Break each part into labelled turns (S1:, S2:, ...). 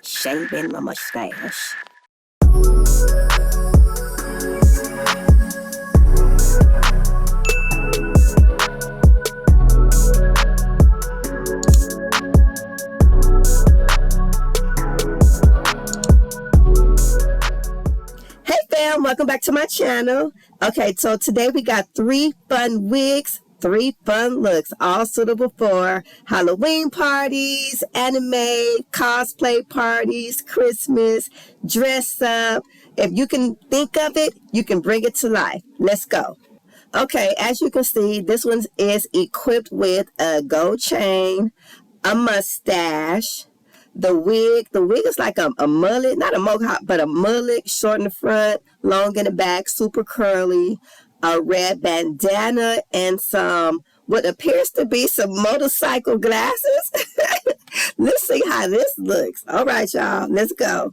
S1: shaving my mustache. Hey fam, welcome back to my channel. Okay, so today we got 3 fun wigs, 3 fun looks, all suitable for Halloween parties, anime, cosplay parties, Christmas, dress up. If you can think of it, you can bring it to life. Let's go. Okay, as you can see, this one is equipped with a gold chain, a mustache, the wig is like a mullet, not a mohawk, but a mullet, short in the front, long in the back, super curly, a red bandana, and some what appears to be some motorcycle glasses. Let's see how this looks. All right, y'all, let's go.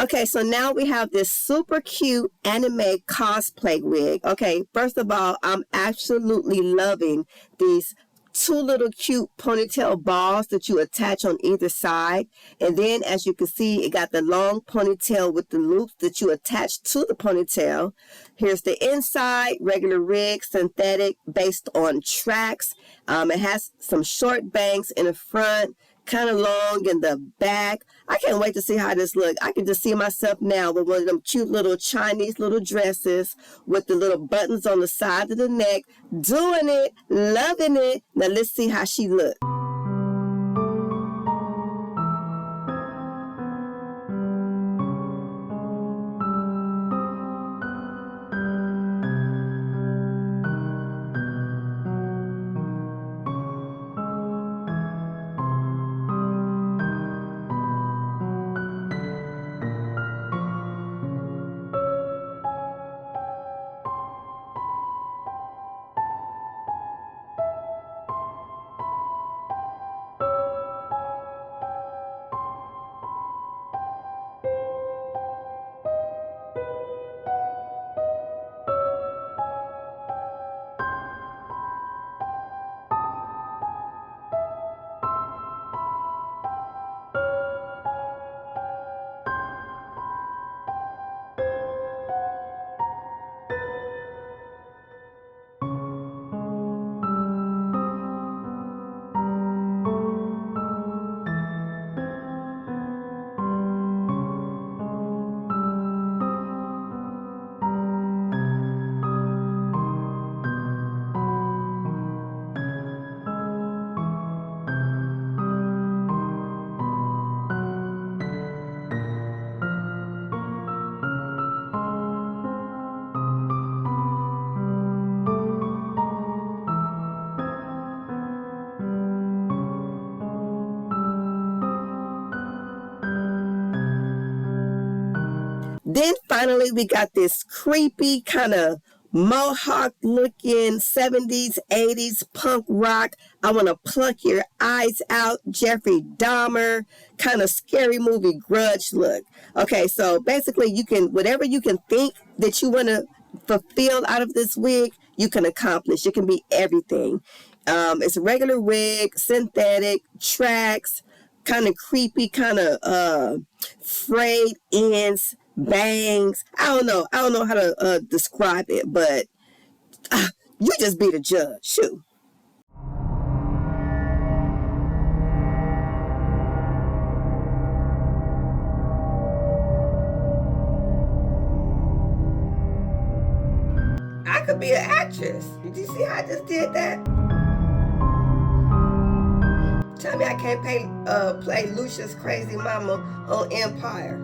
S1: Okay, so now we have this super cute anime cosplay wig. Okay, first of all, I'm absolutely loving these 2 little cute ponytail balls that you attach on either side. And then as you can see, it got the long ponytail with the loops that you attach to the ponytail. Here's the inside, regular rig, synthetic, based on tracks. It has some short bangs in the front, kind of long in the back. I can't wait to see how this looks. I can just see myself now with one of them cute little Chinese little dresses with the little buttons on the side of the neck, doing it, loving it. Now let's see how she looks. Then finally, we got this creepy kind of mohawk looking 70s, 80s punk rock. I want to pluck your eyes out, Jeffrey Dahmer, kind of scary movie Grudge look. Okay, so basically you can, whatever you can think that you want to fulfill out of this wig, you can accomplish. It can be everything. It's a regular wig, synthetic, tracks, kind of creepy, kind of frayed ends, bangs. I don't know how to describe it, but you just be the judge. Shoot. could be an actress. Did you see how I just did that? Tell me I can't play Lucia's crazy mama on Empire.